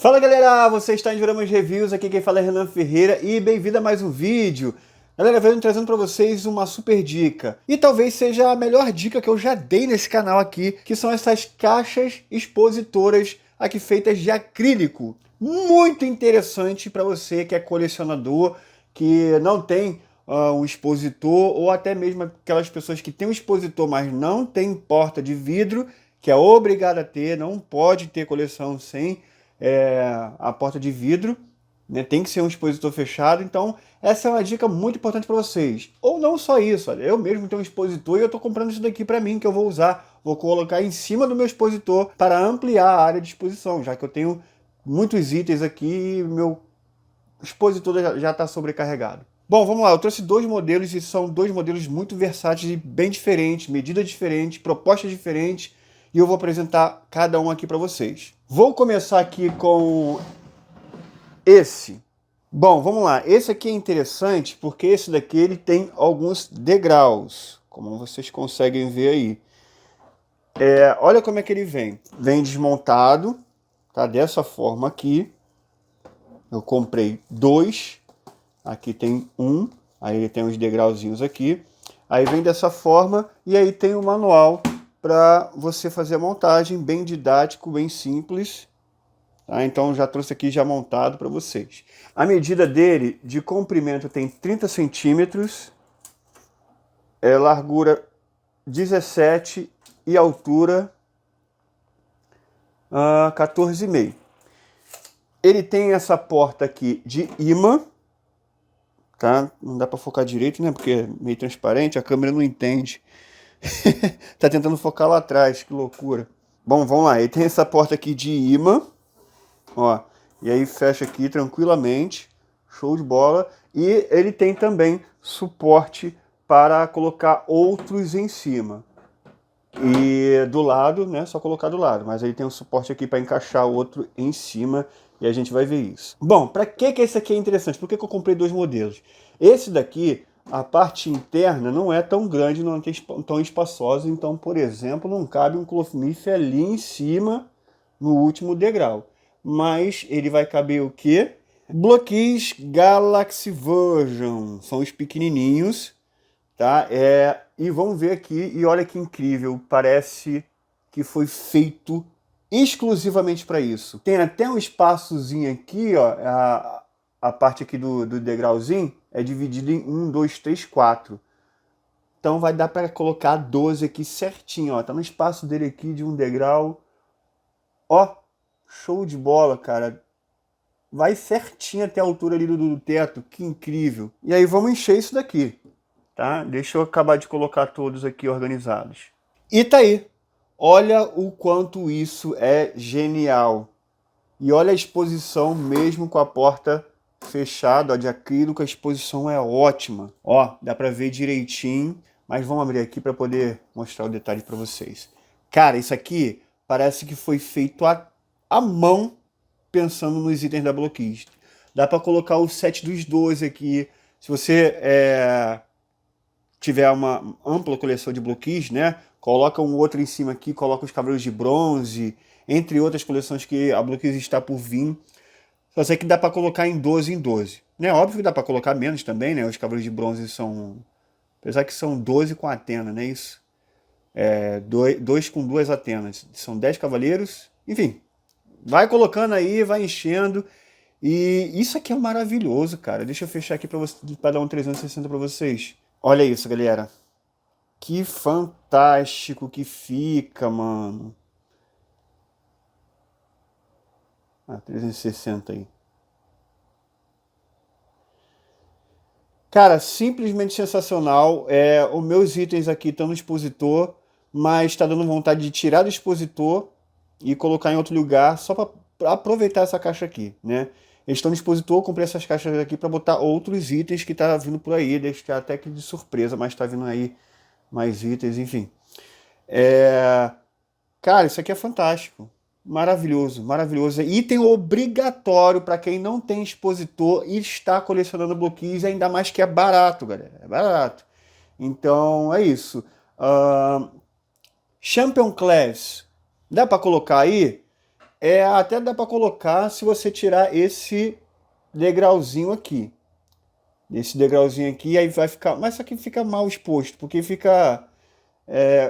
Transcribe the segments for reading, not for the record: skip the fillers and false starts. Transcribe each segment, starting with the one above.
Fala galera, você está em Joramas Reviews, aqui quem fala é Renan Ferreira e bem-vindo a mais um vídeo. Galera, venho trazendo para vocês uma super dica, e talvez seja a melhor dica que eu já dei nesse canal aqui, que são essas caixas expositoras aqui feitas de acrílico. Muito interessante para você que é colecionador, que não tem um expositor, ou até mesmo aquelas pessoas que têm um expositor, mas não tem porta de vidro, que é obrigado a ter, não pode ter coleção sem a porta de vidro, né? Tem que ser um expositor fechado. Então essa é uma dica muito importante para vocês. Ou não só isso, olha, eu mesmo tenho um expositor e eu estou comprando isso daqui para mim, que eu vou usar, vou colocar em cima do meu expositor para ampliar a área de exposição, já que eu tenho muitos itens aqui e meu expositor já está sobrecarregado. Bom, vamos lá, eu trouxe dois modelos e são dois modelos muito versáteis e bem diferentes, medidas diferentes, propostas diferentes, e eu vou apresentar cada um aqui para vocês. Vou começar aqui com esse. Bom, vamos lá, esse aqui é interessante porque esse daqui ele tem alguns degraus, como vocês conseguem ver aí. Olha como é que ele vem. Vem desmontado, tá? Dessa forma aqui. Eu comprei dois. Aqui tem um, aí tem uns degrauzinhos aqui. Aí vem dessa forma e aí tem o manual para você fazer a montagem, bem didático, bem simples. Tá? Então já trouxe aqui já montado para vocês. A medida dele de comprimento tem 30 centímetros, largura 17 e altura 14,5. Ele tem essa porta aqui de imã. Tá? Não dá para focar direito, né? Porque é meio transparente, a câmera não entende. Tá tentando focar lá atrás, que loucura. Bom, vamos lá. Ele tem essa porta aqui de imã, ó. E aí fecha aqui tranquilamente. Show de bola. E ele tem também suporte para colocar outros em cima. E do lado, né? Só colocar do lado. Mas aí tem um suporte aqui para encaixar outro em cima. E a gente vai ver isso. Bom, para que esse aqui é interessante? Por que eu comprei dois modelos? Esse daqui, a parte interna não é tão grande, não é tão espaçosa. Então, por exemplo, não cabe um cloth ali em cima, no último degrau. Mas ele vai caber o quê? Bloqueis Galaxy Version. São os pequenininhos, tá? E vamos ver aqui, e olha que incrível. Parece que foi feito exclusivamente para isso. Tem até um espaçozinho aqui, ó, a parte aqui do degrauzinho é dividida em 1, 2, 3, 4. Então vai dar para colocar 12 aqui certinho, ó. Tá no espaço dele aqui de um degrau. Ó, show de bola, cara. Vai certinho até a altura ali do teto, que incrível. E aí vamos encher isso daqui, tá? Deixa eu acabar de colocar todos aqui organizados. E tá aí. Olha o quanto isso é genial. E olha a exposição mesmo com a porta fechada, ó, de acrílico, a exposição é ótima. Ó, dá pra ver direitinho, mas vamos abrir aqui para poder mostrar o detalhe para vocês. Cara, isso aqui parece que foi feito à mão, pensando nos itens da Blockist. Dá para colocar o set dos 12 aqui. Se você tiver uma ampla coleção de Blockist, né? Coloca um outro em cima aqui, coloca os Cavaleiros de Bronze, entre outras coleções que a Blockist está por vir. Só sei que dá para colocar em 12 em 12. Né? Óbvio que dá para colocar menos também, né? Os Cavaleiros de Bronze são... Apesar que são 12 com Atena, não é isso? Dois com duas Atenas. São 10 cavaleiros. Enfim, vai colocando aí, vai enchendo. E isso aqui é maravilhoso, cara. Deixa eu fechar aqui para dar um 360 para vocês. Olha isso, galera. Que fantástico que fica, mano. 360 aí. Cara, simplesmente sensacional. Os meus itens aqui estão no expositor, mas está dando vontade de tirar do expositor e colocar em outro lugar só para aproveitar essa caixa aqui, né? Eles estão no expositor, eu comprei essas caixas aqui para botar outros itens que tá vindo por aí, deixar até que de surpresa, mas tá vindo aí mais itens, enfim. Cara, isso aqui é fantástico. Maravilhoso, maravilhoso. Item obrigatório para quem não tem expositor e está colecionando bloquinhos, ainda mais que é barato, galera. É barato. Então, é isso. Champion Class, dá para colocar aí? Até dá para colocar se você tirar esse degrauzinho aqui. Esse degrauzinho aqui, aí vai ficar... Mas isso aqui fica mal exposto, porque fica...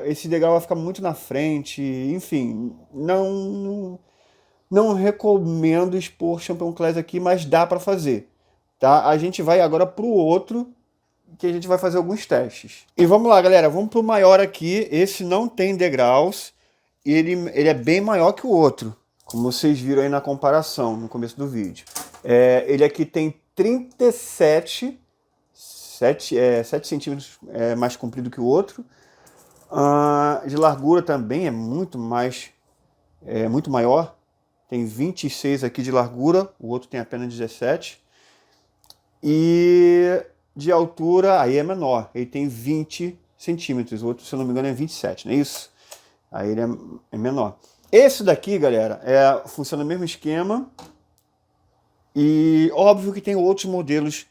esse degrau vai ficar muito na frente, enfim, não recomendo expor Champion Class aqui, mas dá para fazer, tá? A gente vai agora para o outro, que a gente vai fazer alguns testes. E vamos lá, galera, vamos para o maior aqui. Esse não tem degraus, ele é bem maior que o outro, como vocês viram aí na comparação no começo do vídeo. Ele aqui tem 37, 7 centímetros mais comprido que o outro. De largura também é muito maior. Tem 26 aqui de largura, o outro tem apenas 17. E de altura aí é menor, ele tem 20 centímetros, o outro, se eu não me engano, é 27, não é isso? Aí ele é menor. Esse daqui, galera, funciona no mesmo esquema. E óbvio que tem outros modelos,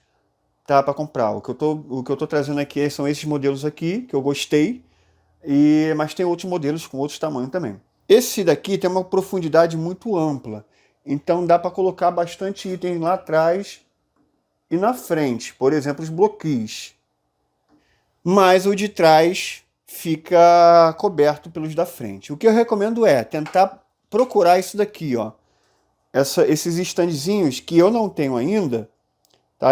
tá, para comprar. O que eu tô trazendo aqui são esses modelos aqui, que eu gostei. Mas tem outros modelos com outros tamanhos também. Esse daqui tem uma profundidade muito ampla, então dá para colocar bastante itens lá atrás e na frente, por exemplo, os bloqueios. Mas o de trás fica coberto pelos da frente. O que eu recomendo é tentar procurar isso daqui, ó. Esses standzinhos que eu não tenho ainda, tá?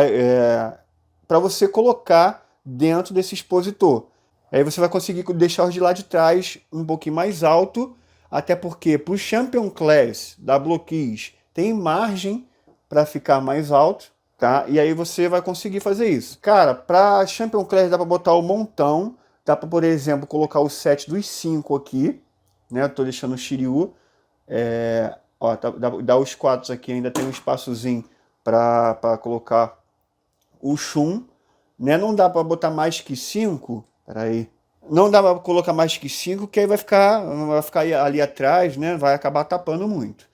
Para você colocar dentro desse expositor. Aí você vai conseguir deixar os de lá de trás um pouquinho mais alto, até porque para o Champion Class da Bloqueys tem margem para ficar mais alto, tá? E aí você vai conseguir fazer isso. Cara, para Champion Class dá para botar o montão, dá para, por exemplo, colocar o set dos 5 aqui, né? Eu tô deixando o Shiryu. Ó, dá os 4 aqui, ainda tem um espaçozinho para colocar o Shun, né? Não dá para botar mais que 5. Peraí. Não dá para colocar mais que 5, que aí vai ficar ali atrás, né? Vai acabar tapando muito.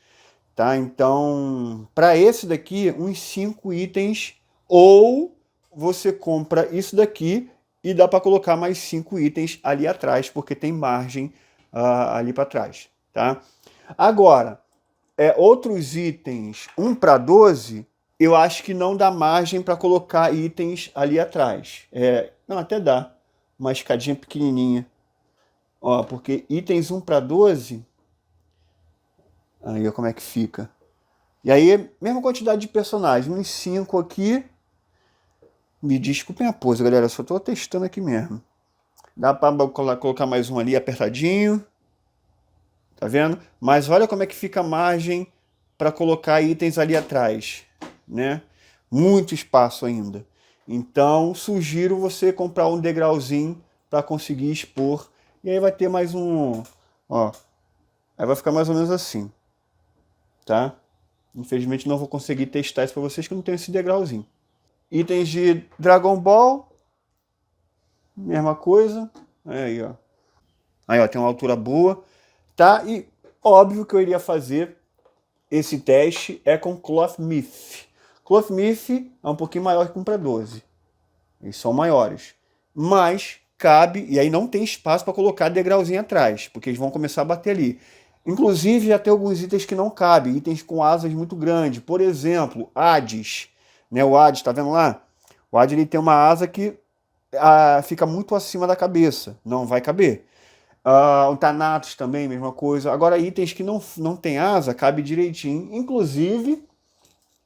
Tá? Então, para esse daqui, uns 5 itens, ou você compra isso daqui e dá para colocar mais 5 itens ali atrás, porque tem margem ali para trás. Tá? Agora, outros itens 1 para 12, eu acho que não dá margem para colocar itens ali atrás. Não, até dá. Uma escadinha pequenininha. Ó, porque itens 1 para 12... Aí, ó, como é que fica. E aí, mesma quantidade de personagens. Uns 5 aqui. Me desculpem a pose, galera. Eu só tô testando aqui mesmo. Dá para colocar mais um ali apertadinho. Tá vendo? Mas olha como é que fica a margem para colocar itens ali atrás, né? Muito espaço ainda. Então, sugiro você comprar um degrauzinho para conseguir expor. E aí vai ter mais um... Ó, aí vai ficar mais ou menos assim. Tá? Infelizmente não vou conseguir testar isso para vocês, que eu não tenho esse degrauzinho. Itens de Dragon Ball. Mesma coisa. Aí, ó. Aí, ó, tem uma altura boa. Tá? E óbvio que eu iria fazer esse teste com Cloth Myth. Cloth Myth é um pouquinho maior que um para 12. Eles são maiores. Mas cabe, e aí não tem espaço para colocar degrauzinho atrás, porque eles vão começar a bater ali. Inclusive, já tem alguns itens que não cabem, itens com asas muito grandes. Por exemplo, Hades. Né, o Hades, tá vendo lá? O Hades ele tem uma asa que fica muito acima da cabeça. Não vai caber. O Thanatos também, mesma coisa. Agora, itens que não tem asa, cabe direitinho. Inclusive,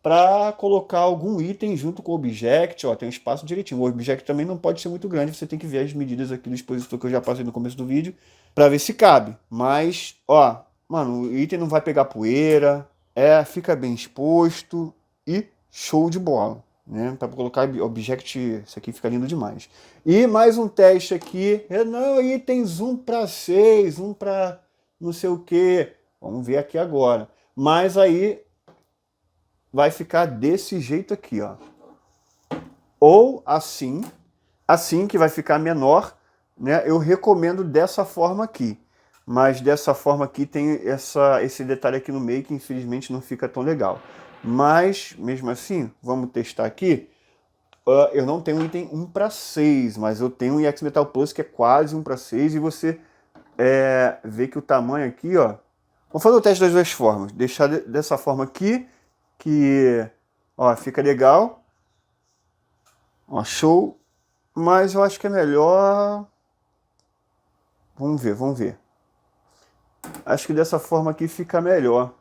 para colocar algum item junto com o Object, ó, tem um espaço direitinho. O Object também não pode ser muito grande, você tem que ver as medidas aqui do expositor que eu já passei no começo do vídeo, para ver se cabe. Mas, ó, mano, o item não vai pegar poeira, fica bem exposto e show de bola, né? Para colocar Object, isso aqui fica lindo demais. E mais um teste aqui, não, itens 1 para 6, 1 para não sei o que. Vamos ver aqui agora. Mas aí vai ficar desse jeito aqui, ó. Ou assim que vai ficar menor, né? Eu recomendo dessa forma aqui. Mas dessa forma aqui tem esse detalhe aqui no meio que infelizmente não fica tão legal. Mas, mesmo assim, vamos testar aqui. Eu não tenho um item 1 para 6, mas eu tenho um EX Metal Plus que é quase 1 para 6 e você vê que o tamanho aqui, ó, Vou fazer o teste das duas formas. Deixar dessa forma aqui, que ó, fica legal. Ó, show. Mas eu acho que é melhor. Vamos ver, vamos ver. Acho que dessa forma aqui fica melhor.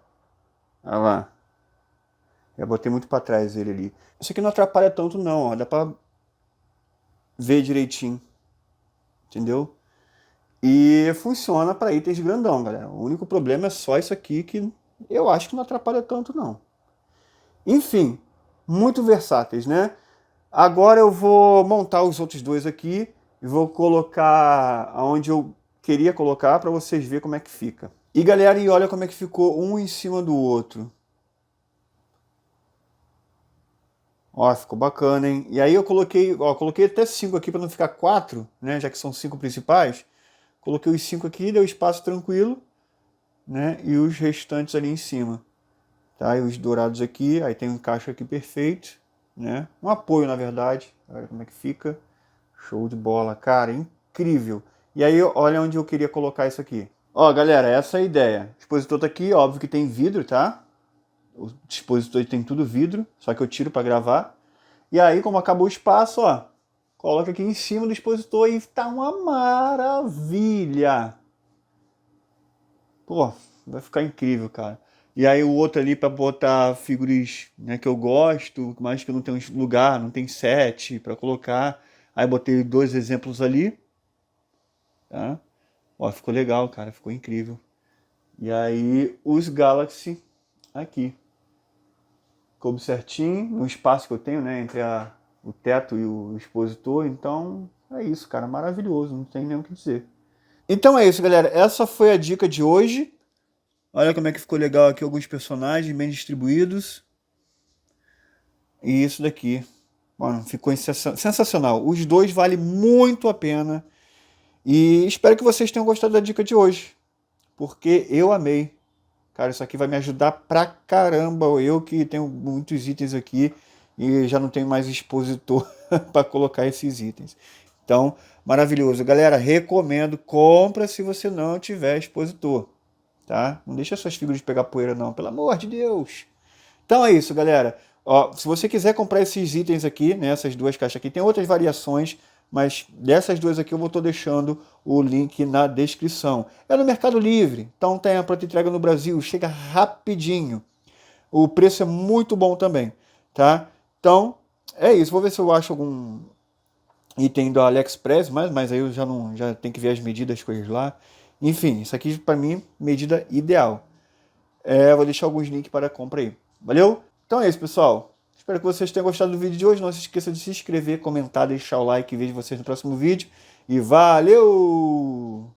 Olha lá. Eu botei muito para trás ele ali. Isso aqui não atrapalha tanto não, ó. Dá para ver direitinho. Entendeu? E funciona para itens grandão, galera. O único problema é só isso aqui que eu acho que não atrapalha tanto não. Enfim, muito versáteis, né? Agora eu vou montar os outros dois aqui e vou colocar aonde eu queria colocar para vocês verem como é que fica. E galera, e olha como é que ficou um em cima do outro. Ó, ficou bacana, hein? E aí eu coloquei, ó, coloquei até 5 aqui para não ficar 4, né? Já que são 5 principais. Coloquei os 5 aqui, deu espaço tranquilo, né? E os restantes ali em cima. Tá? E os dourados aqui, aí tem um encaixe aqui perfeito, né? Um apoio, na verdade. Olha como é que fica. Show de bola, cara, incrível. E aí, olha onde eu queria colocar isso aqui. Ó, galera, essa é a ideia. O dispositor tá aqui, óbvio que tem vidro, tá? O dispositor tem tudo vidro, só que eu tiro para gravar. E aí, como acabou o espaço, ó, coloca aqui em cima do expositor e tá uma maravilha. Pô, vai ficar incrível, cara. E aí o outro ali para botar figuras, né, que eu gosto, mas que não tem lugar, não tem set para colocar. Aí botei dois exemplos ali, tá? Ó, ficou legal, cara, ficou incrível. E aí os Galaxy aqui. Coube certinho no espaço que eu tenho, né, entre o teto e o expositor. Então é isso, cara, maravilhoso, não tem nem o que dizer. Então é isso, galera. Essa foi a dica de hoje. Olha como é que ficou legal aqui alguns personagens bem distribuídos. E isso daqui, mano, ficou sensacional. Os dois valem muito a pena. E espero que vocês tenham gostado da dica de hoje. Porque eu amei. Cara, isso aqui vai me ajudar pra caramba. Eu que tenho muitos itens aqui e já não tenho mais expositor para colocar esses itens. Então, maravilhoso. Galera, recomendo. Compra se você não tiver expositor. Tá? Não deixa suas figuras pegar poeira não, pelo amor de Deus. Então é isso, galera. Ó, se você quiser comprar esses itens aqui, né, essas duas caixas aqui, tem outras variações, mas dessas duas aqui eu vou estar deixando o link na descrição. É no Mercado Livre, então tem a pronta entrega no Brasil, chega rapidinho. O preço é muito bom também, tá? Então é isso. Vou ver se eu acho algum item do AliExpress, mas aí eu já não, já tenho que ver as medidas, as coisas lá. Enfim, isso aqui para mim medida ideal. Vou deixar alguns links para a compra aí. Valeu? Então é isso, pessoal. Espero que vocês tenham gostado do vídeo de hoje. Não se esqueça de se inscrever, comentar, deixar o like e vejo vocês no próximo vídeo. E valeu!